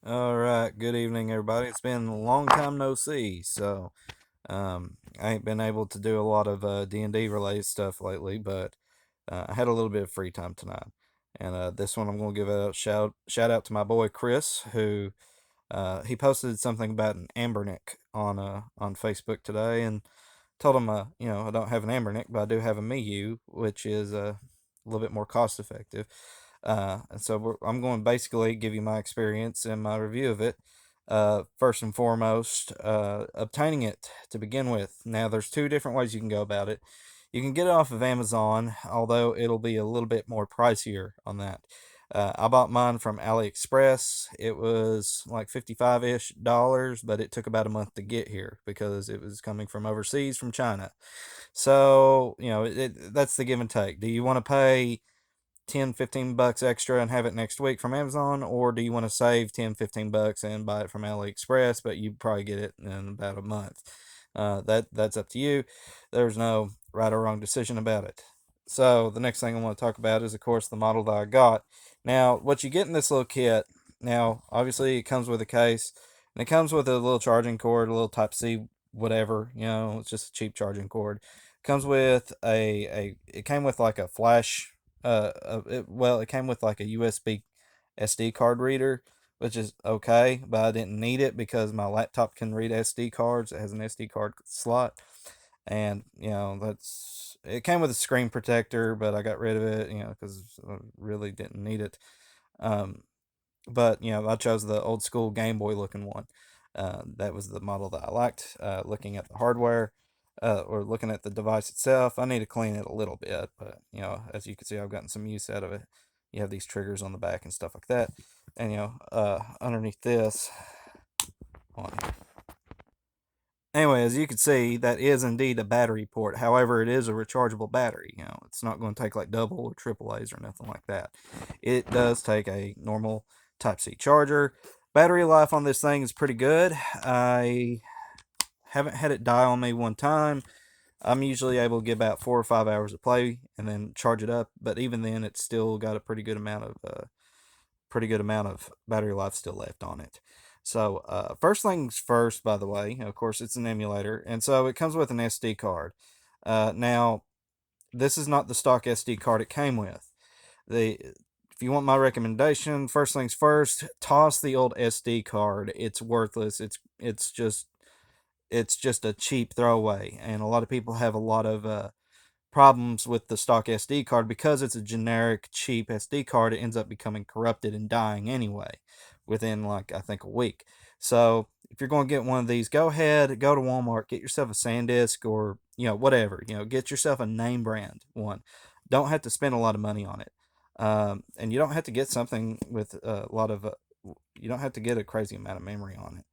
All right, good evening, everybody. It's been a long time no see, so I ain't been able to do a lot of D&D related stuff lately, but I had a little bit of free time tonight, and this one I'm gonna give a shout out to my boy Chris, who he posted something about an Ambernick on Facebook today, and told him I don't have an Ambernick, but I do have a Miyoo, which is a little bit more cost effective. And so I'm going to basically give you my experience and my review of it. First and foremost, obtaining it to begin with. Now, there's two different ways you can go about it. You can get it off of Amazon, although it'll be a little bit more pricier on that. I bought mine from AliExpress. It was like 55 ish dollars, but it took about a month to get here because it was coming from overseas from China. So, that's the give and take. Do you want to pay 10, 15 bucks extra and have it next week from Amazon, or do you want to save 10, 15 bucks and buy it from AliExpress, but you probably get it in about a month? That's up to you. There's no right or wrong decision about it. So the next thing I want to talk about is, of course, the model that I got. Now, what you get in this little kit. Now, obviously, it comes with a case, and it comes with a little charging cord, a little Type C, whatever. It's just a cheap charging cord. Comes with it came with like a flash it came with like a USB SD card reader, which is okay, but I didn't need it because my laptop can read SD cards. It has an SD card slot, and that's it. Came with a screen protector, but I got rid of it, because I really didn't need it. Um, but I chose the old school Game Boy looking one. That was the model that I liked. Looking at the hardware, or looking at the device itself, I need to clean it a little bit. But as you can see, I've gotten some use out of it. You have these triggers on the back and stuff like that, and underneath this on here. Anyway, as you can see, that is indeed a battery port. However, it is a rechargeable battery. It's not going to take like double or triple A's or nothing like that. It does take a normal Type C charger. Battery life on this thing is pretty good. I haven't had it die on me one time. I'm usually able to get about 4 or 5 hours of play and then charge it up. But even then, it's still got a pretty good amount of battery life still left on it. So, first things first, by the way, of course, it's an emulator, and so it comes with an SD card. Now, this is not the stock SD card it came with. If you want my recommendation, first things first, toss the old SD card. It's worthless. It's just a cheap throwaway, and a lot of people have a lot of problems with the stock SD card because it's a generic cheap SD card. It ends up becoming corrupted and dying anyway within, like, I think, a week. So if you're going to get one of these, go ahead, go to Walmart, get yourself a SanDisk, or whatever. Get yourself a name brand one. Don't have to spend a lot of money on it, and you don't have to get something with a lot of. You don't have to get a crazy amount of memory on it.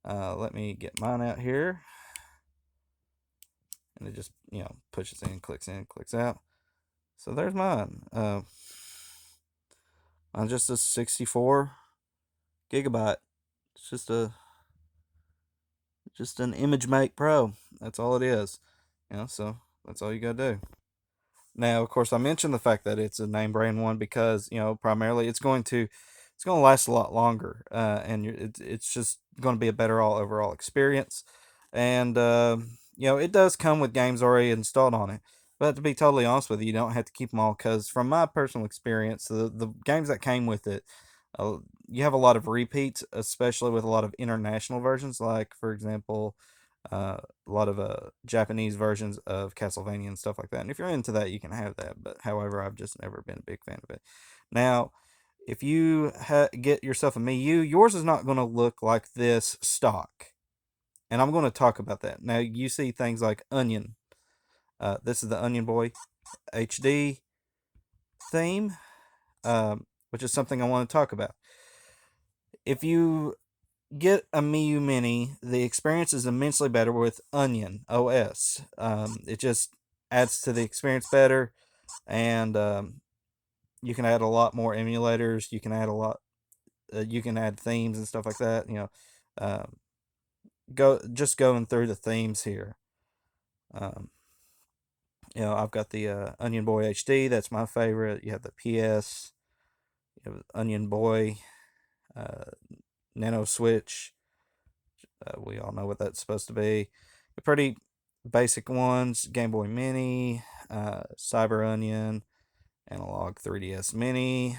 Let me get mine out here, and it just pushes in, clicks out. So there's mine. I'm just a 64 gigabyte. It's just an ImageMake Pro. That's all it is. So that's all you gotta do. Now, of course, I mentioned the fact that it's a name brand one because primarily it's going to last a lot longer, and it's just going to be a better all overall experience. And it does come with games already installed on it. But to be totally honest with you, you don't have to keep them all because, from my personal experience, the games that came with it, uh, you have a lot of repeats, especially with a lot of international versions, like, for example, a lot of Japanese versions of Castlevania and stuff like that. And if you're into that, you can have that. But however, I've just never been a big fan of it. Now, if you get yourself a Miyoo, yours is not going to look like this stock. And I'm going to talk about that. Now, you see things like Onion. This is the Onion Boy HD theme, which is something I want to talk about. If you get a Miyoo Mini, the experience is immensely better with Onion OS. It just adds to the experience better, and you can add a lot more emulators. You can add a lot. You can add themes and stuff like that. Um, going through the themes here. Um, I've got the Onion Boy HD. That's my favorite. You have the PS. You have Onion Boy. Uh, Nano Switch. We all know what that's supposed to be. The pretty basic ones: Game Boy Mini, Cyber Onion, Analog 3DS Mini,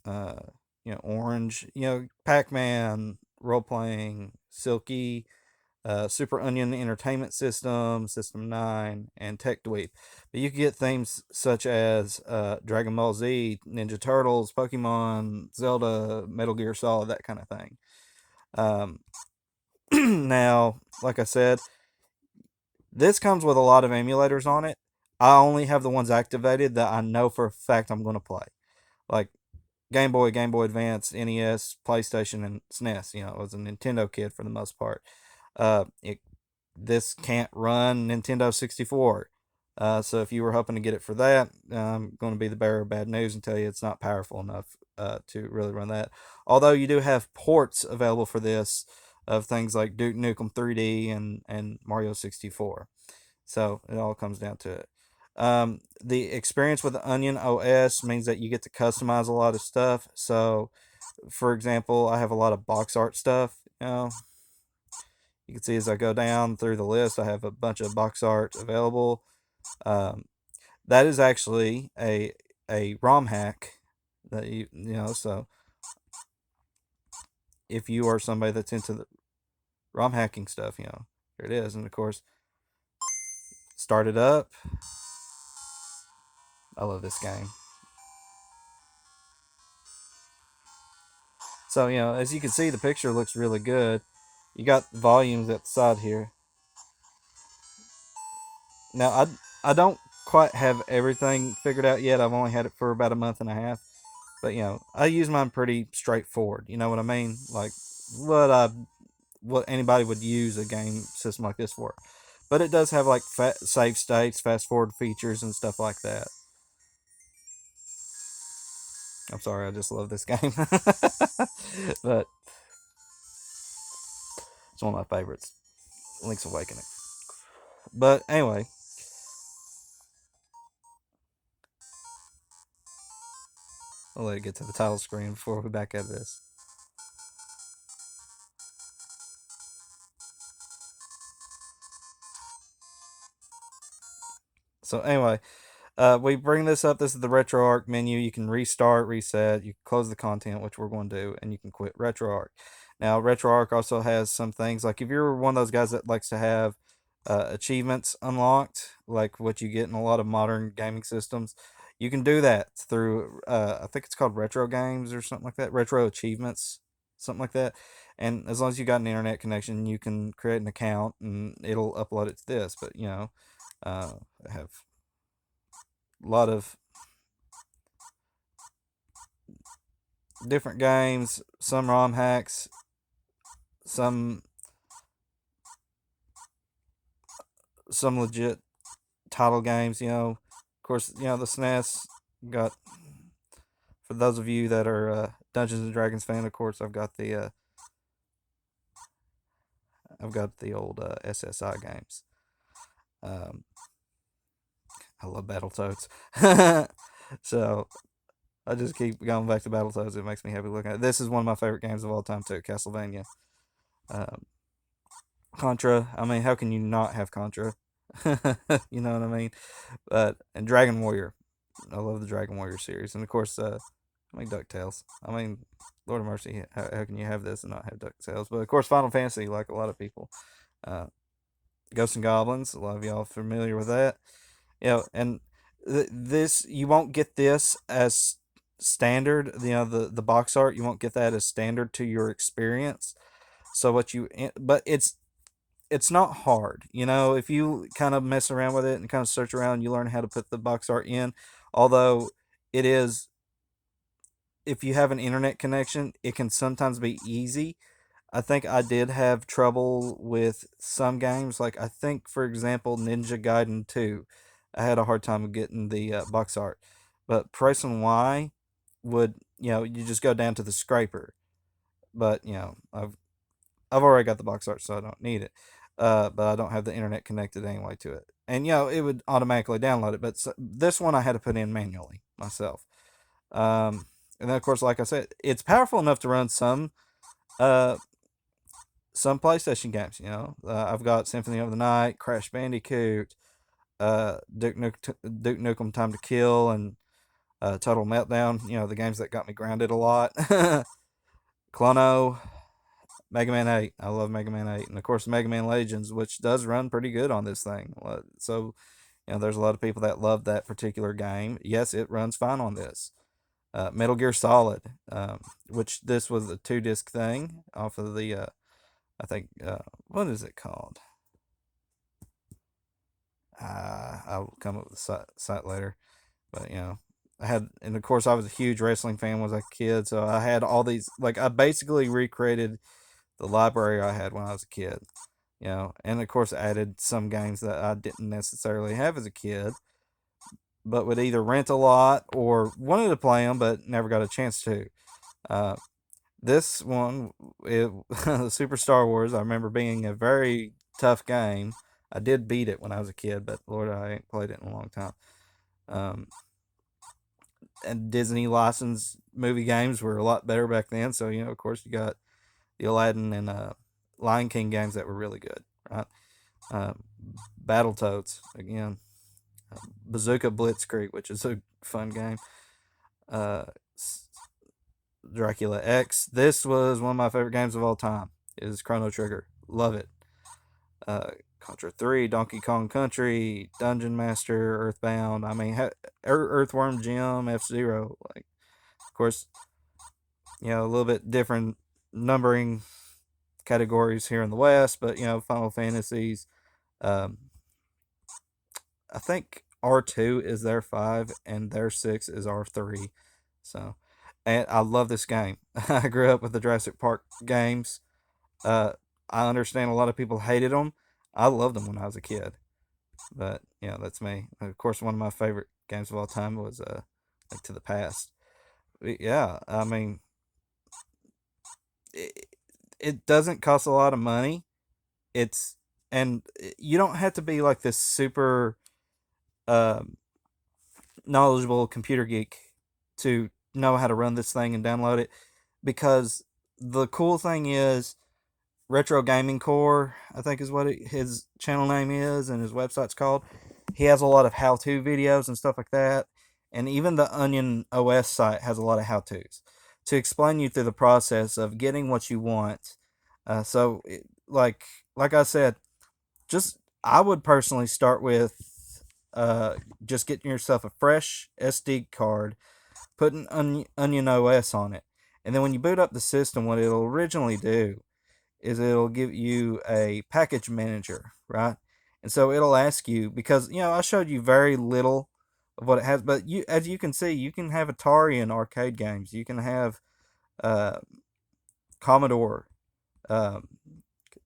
uh, Orange, Pac Man, role playing, Silky, Super Onion Entertainment System, System 9, and Tech Dweep. But you can get themes such as Dragon Ball Z, Ninja Turtles, Pokemon, Zelda, Metal Gear Solid, that kind of thing. Um, now, like I said, this comes with a lot of emulators on it. I only have the ones activated that I know for a fact I'm going to play. Like Game Boy, Game Boy Advance, NES, PlayStation, and SNES. I was a Nintendo kid for the most part. It This can't run Nintendo 64. So if you were hoping to get it for that, I'm going to be the bearer of bad news and tell you it's not powerful enough to really run that. Although you do have ports available for this of things like Duke Nukem 3D and Mario 64. So it all comes down to it. The experience with the Onion OS means that you get to customize a lot of stuff. So, for example, I have a lot of box art stuff. You can see as I go down through the list, I have a bunch of box art available. Um, that is actually a ROM hack that So if you are somebody that's into the ROM hacking stuff, here it is. And of course, start it up. I love this game. So as you can see, the picture looks really good. You got volumes at the side here. Now I don't quite have everything figured out yet. I've only had it for about a month and a half. But I use mine pretty straightforward. You know what I mean? Like what I what anybody would use a game system like this for. But it does have like save states, fast forward features, and stuff like that. I'm sorry, I just love this game, but it's one of my favorites. Link's Awakening. But anyway, I'll let it get to the title screen before we back out of this. So anyway, we bring this up. This is the Retroarc menu. You can restart, reset. You can close the content, which we're going to do, and you can quit Retroarc. Now, Retroarc also has some things like if you're one of those guys that likes to have achievements unlocked, like what you get in a lot of modern gaming systems, you can do that through, I think it's called Retro Games or something like that, Retro Achievements, something like that. And as long as you got an internet connection, you can create an account and it'll upload it to this. But, I have a lot of different games, some ROM hacks, some legit title games. Of course, the SNES got. For those of you that are Dungeons and Dragons fan, of course, I've got the old SSI games. Um, I love Battletoads, so I just keep going back to Battletoads. It makes me happy looking at it. This is one of my favorite games of all time too, Castlevania. Um, Contra. I mean, how can you not have Contra? You know what I mean? And Dragon Warrior. I love the Dragon Warrior series, and of course, Ducktales. I mean, Lord of Mercy, how can you have this and not have Ducktales? But of course, Final Fantasy, like a lot of people. Uh, Ghosts and Goblins. A lot of y'all familiar with that. And this you won't get this as standard. The box art you won't get that as standard to your experience. So but it's not hard. If you kind of mess around with it and kind of search around, you learn how to put the box art in. Although it is, if you have an internet connection, it can sometimes be easy. I think I did have trouble with some games. Like, I think, for example, Ninja Gaiden 2. I had a hard time getting the box art. But pressing Y would, you just go down to the scraper. But, I've already got the box art, so I don't need it. But I don't have the internet connected anyway to it. And, it would automatically download it. But this one I had to put in manually myself. Um, And then of course, like I said, it's powerful enough to run uh some PlayStation games. I've got Symphony of the Night, Crash Bandicoot, Duke Nukem Time to Kill, and Total Meltdown. The games that got me grounded a lot. Clono, Mega Man 8. I love Mega Man 8. And of course, Mega Man Legends, which does run pretty good on this thing. So, there's a lot of people that love that particular game. Yes, it runs fine on this. Metal Gear Solid, which this was a 2 disc thing off of the, I think, what is it called? I'll come up with the site later. But, I had, and of course, I was a huge wrestling fan when I was a kid. So I had all these, like, I basically recreated the library I had when I was a kid. And of course, added some games that I didn't necessarily have as a kid, but would either rent a lot or wanted to play them, but never got a chance to. Uh, this one, Super Star Wars, I remember being a very tough game. I did beat it when I was a kid, but Lord, I ain't played it in a long time. Um, and Disney licensed movie games were a lot better back then. So, of course, you got the Aladdin and Lion King games that were really good, right? Uh, Battletoads, again. Bazooka Blitzkrieg, which is a fun game. Uh, Dracula X. This was one of my favorite games of all time. Is Chrono Trigger. Love it. Contra 3, Donkey Kong Country, Dungeon Master, Earthbound. I mean, Earthworm Jim, F Zero. Like, of course, a little bit different numbering categories here in the West, but Final Fantasies. Um, I think R2 is their 5 and their 6 is R3. So, and I love this game. I grew up with the Jurassic Park games. Uh, I understand a lot of people hated them. I loved them when I was a kid. But, that's me. Of course, one of my favorite games of all time was Link to the Past. But yeah, I mean, it, it doesn't cost a lot of money. It's, and you don't have to be like this super um, knowledgeable computer geek to know how to run this thing and download it, because the cool thing is Retro Gaming Core, I think is what his channel name is and his website's called. He has a lot of how-to videos and stuff like that, and even the Onion OS site has a lot of how-tos to explain you through the process of getting what you want. Like I said, just I would personally start with just getting yourself a fresh SD card, putting Onion OS on it, and then when you boot up the system, what it'll originally do is it'll give you a package manager, right? And so it'll ask you, because I showed you very little of what it has, but as you can see, you can have Atari and arcade games. You can have uh, Commodore. Um,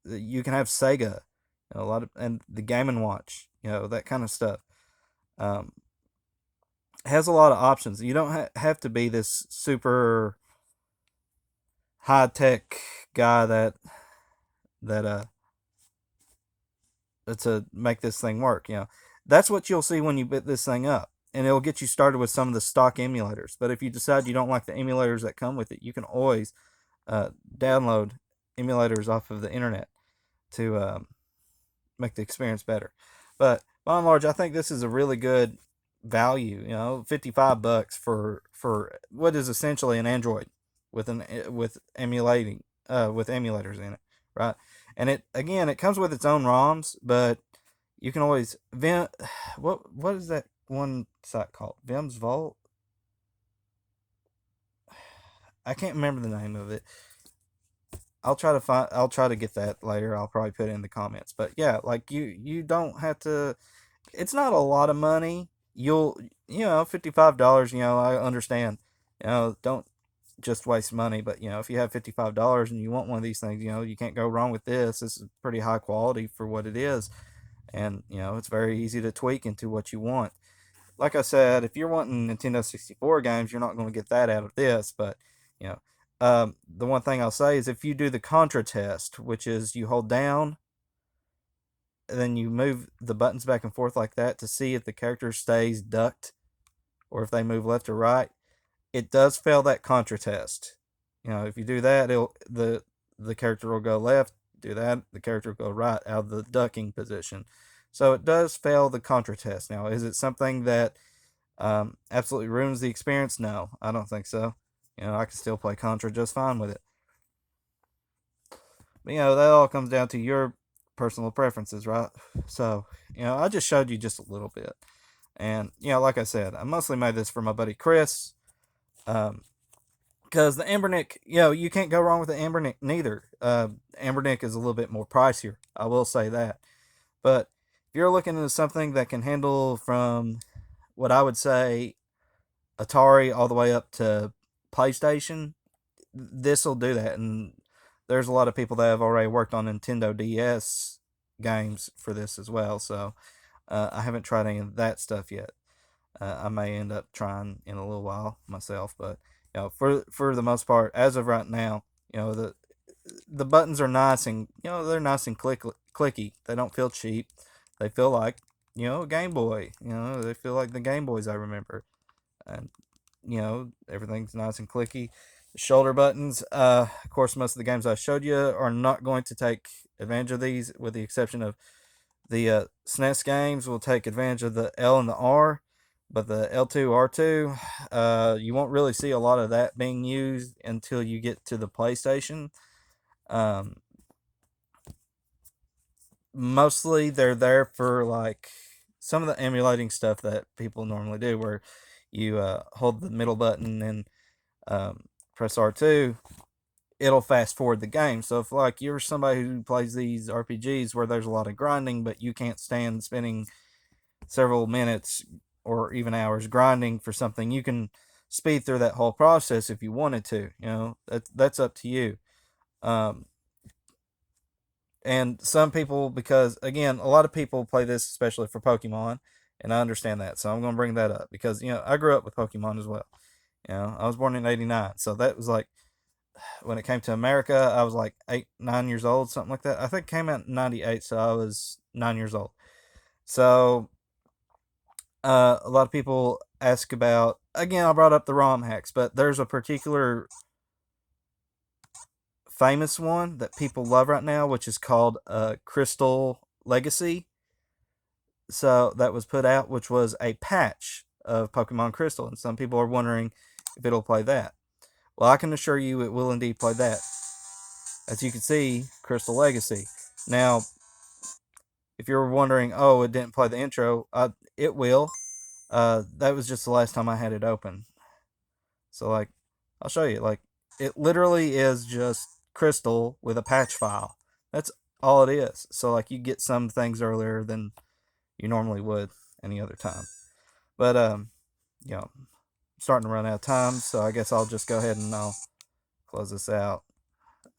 you can have Sega. A lot of, and the Game and Watch. That kind of stuff. Um, has a lot of options. You don't have to be this super high tech guy that to make this thing work. That's what you'll see when you bit this thing up, and it'll get you started with some of the stock emulators. But if you decide you don't like the emulators that come with it, you can always download emulators off of the internet to make the experience better. But by and large, I think this is a really good value. $55 for what is essentially an Android with emulating with emulators in it, right? And it comes with its own ROMs, but you can always Vim. What is that one site called? Vim's Vault. I can't remember the name of it. I'll try to find. I'll try to get that later. I'll probably put it in the comments. But yeah, like you don't have to. It's not a lot of money. You'll $55. I understand. Don't just waste money. But if you have $55 and you want one of these things, you can't go wrong with this. This is pretty high quality for what it is, and it's very easy to tweak into what you want. Like I said, if you're wanting Nintendo 64 games, you're not going to get that out of this. But you know, the one thing I'll say is if you do the Contra test, which is you hold down, then you move the buttons back and forth like that to see if the character stays ducked or if they move left or right. it does fail that contra test. If you do that, the character will go left. Do that, the character will go right out of the ducking position. So it does fail the contra test. Now, is it something that absolutely ruins the experience? No, I don't think so. I can still play Contra just fine with it. But, that all comes down to your personal preferences, right? So, I just showed you just a little bit. And, like I said, I mostly made this for my buddy Chris. Because the Ambernick, you can't go wrong with the Ambernick neither. Ambernick is a little bit more pricier. I will say that. But if you're looking at something that can handle from what I would say Atari all the way up to PlayStation, this will do that. And there's a lot of people that have already worked on Nintendo DS games for this as well. So I haven't tried any of that stuff yet. I may end up trying in a little while myself, but for the most part, as of right now, the buttons are nice and they're nice and clicky. They don't feel cheap. They feel like a Game Boy. They feel like the Game Boys I remember, and everything's nice and clicky. The shoulder buttons, of course, most of the games I showed you are not going to take advantage of these, with the exception of the SNES games will take advantage of the L and the R, but the L2, R2, you won't really see a lot of that being used until you get to the PlayStation. Um, Mostly they're there for like some of the emulating stuff that people normally do, where you hold the middle button and press R2, it'll fast forward the game. So if like you're somebody who plays these RPGs where there's a lot of grinding, but you can't stand spending several minutes or even hours grinding for something, you can speed through that whole process if you wanted to. That's up to you. Um, and some people, because again, a lot of people play this especially for Pokemon, and I understand that. So I'm going to bring that up because I grew up with Pokemon as well. I was born in '89, so that was like when it came to America, I was like 8, 9 years old, something like that. I think it came out in '98, so I was 9 years old. So a lot of people ask about, again, I brought up the ROM hacks, but there's a particular famous one that people love right now, which is called Crystal Legacy. So that was put out, which was a patch of Pokemon Crystal, and some people are wondering if it'll play that. Well, I can assure you it will indeed play that. As you can see, Crystal Legacy. Now, if you're wondering, oh, it didn't play the intro, it will. That was just the last time I had it open. So, like, I'll show you. Like, it literally is just Crystal with a patch file. That's all it is. So, like, you get some things earlier than you normally would any other time. But, I'm starting to run out of time, so I guess I'll just go ahead and I'll close this out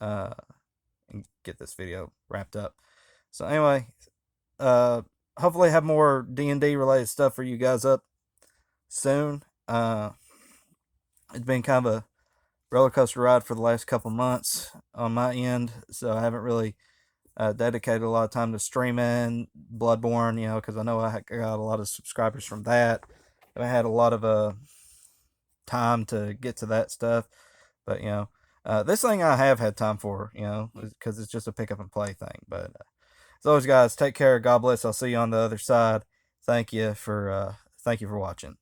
and get this video wrapped up. So, anyway, hopefully have more D&D related stuff for you guys up soon. It's been kind of a roller coaster ride for the last couple months on my end, so I haven't really dedicated a lot of time to streaming Bloodborne, because I know I got a lot of subscribers from that. I had a lot of time to get to that stuff, but this thing I have had time for, because it's just a pick up and play thing. But as always, guys, take care. God bless. I'll see you on the other side. Thank you for watching.